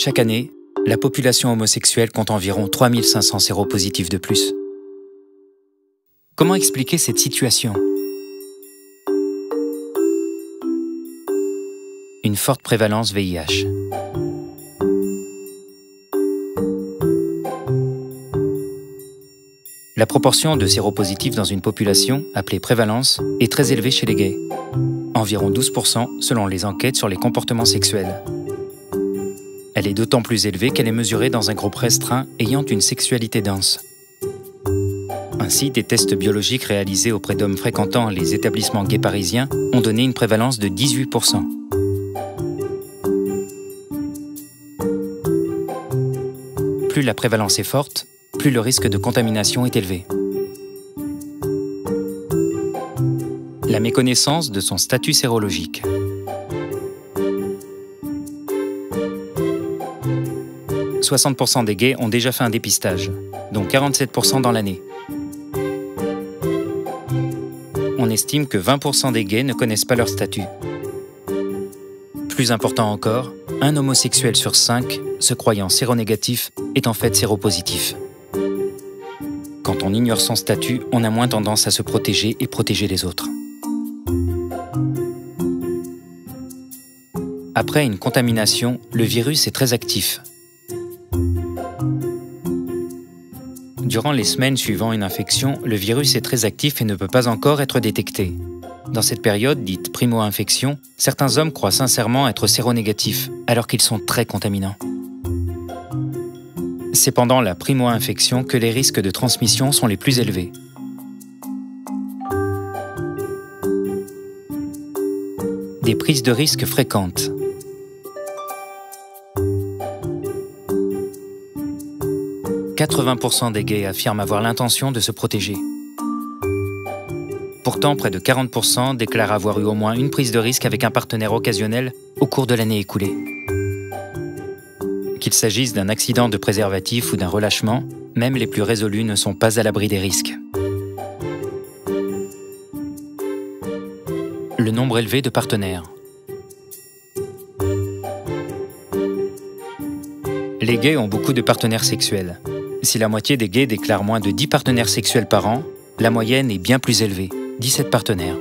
Chaque année, la population homosexuelle compte environ 3500 séropositifs de plus. Comment expliquer cette situation? Une forte prévalence VIH. La proportion de séropositifs dans une population, appelée prévalence, est très élevée chez les gays. Environ 12% selon les enquêtes sur les comportements sexuels. Elle est d'autant plus élevée qu'elle est mesurée dans un groupe restreint ayant une sexualité dense. Ainsi, des tests biologiques réalisés auprès d'hommes fréquentant les établissements gays parisiens ont donné une prévalence de 18%. Plus la prévalence est forte, plus le risque de contamination est élevé. La méconnaissance de son statut sérologique. « 60% des gays ont déjà fait un dépistage, dont 47% dans l'année. On estime que 20% des gays ne connaissent pas leur statut. Plus important encore, un homosexuel sur 5, se croyant séronégatif, est en fait séropositif. Quand on ignore son statut, on a moins tendance à se protéger et protéger les autres. Après une contamination, le virus est très actif. Durant les semaines suivant une infection, le virus est très actif et ne peut pas encore être détecté. Dans cette période, dite primo-infection, certains hommes croient sincèrement être séronégatifs, alors qu'ils sont très contaminants. C'est pendant la primo-infection que les risques de transmission sont les plus élevés. Des prises de risque fréquentes. « 80% des gays affirment avoir l'intention de se protéger. Pourtant, près de 40% déclarent avoir eu au moins une prise de risque avec un partenaire occasionnel au cours de l'année écoulée. Qu'il s'agisse d'un accident de préservatif ou d'un relâchement, même les plus résolus ne sont pas à l'abri des risques. Le nombre élevé de partenaires. Les gays ont beaucoup de partenaires sexuels. Si la moitié des gays déclarent moins de 10 partenaires sexuels par an, la moyenne est bien plus élevée, 17 partenaires.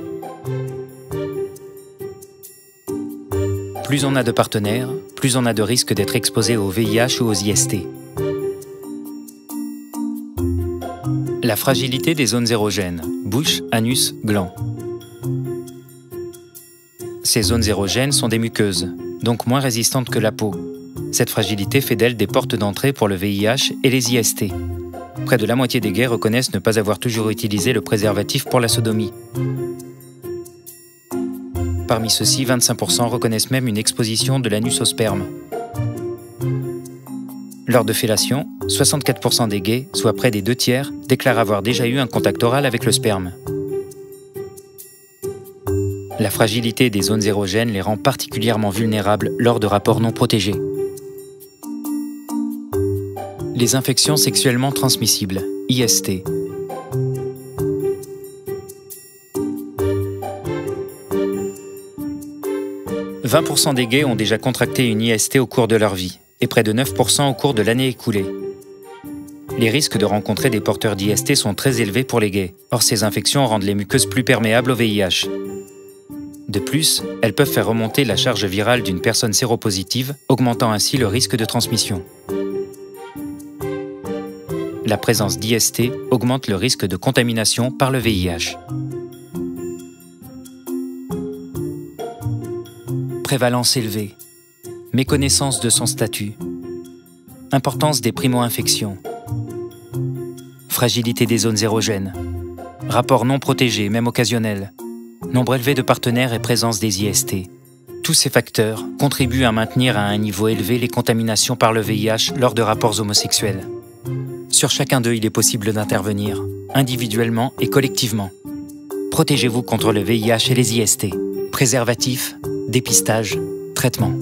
Plus on a de partenaires, plus on a de risques d'être exposé au VIH ou aux IST. La fragilité des zones érogènes, bouche, anus, gland. Ces zones érogènes sont des muqueuses, donc moins résistantes que la peau. Cette fragilité fait d'elles des portes d'entrée pour le VIH et les IST. Près de la moitié des gays reconnaissent ne pas avoir toujours utilisé le préservatif pour la sodomie. Parmi ceux-ci, 25% reconnaissent même une exposition de l'anus au sperme. Lors de fellation, 64% des gays, soit près des 2/3, déclarent avoir déjà eu un contact oral avec le sperme. La fragilité des zones érogènes les rend particulièrement vulnérables lors de rapports non protégés. Les infections sexuellement transmissibles, IST. « 20% des gays ont déjà contracté une IST au cours de leur vie, et près de 9% au cours de l'année écoulée. Les risques de rencontrer des porteurs d'IST sont très élevés pour les gays, or ces infections rendent les muqueuses plus perméables au VIH. De plus, elles peuvent faire remonter la charge virale d'une personne séropositive, augmentant ainsi le risque de transmission. La présence d'IST augmente le risque de contamination par le VIH. Prévalence élevée. Méconnaissance de son statut. Importance des primo-infections. Fragilité des zones érogènes. Rapport non protégé, même occasionnel. Nombre élevé de partenaires et présence des IST. Tous ces facteurs contribuent à maintenir à un niveau élevé les contaminations par le VIH lors de rapports homosexuels. Sur chacun d'eux, il est possible d'intervenir, individuellement et collectivement. Protégez-vous contre le VIH et les IST. Préservatifs, dépistage, traitement.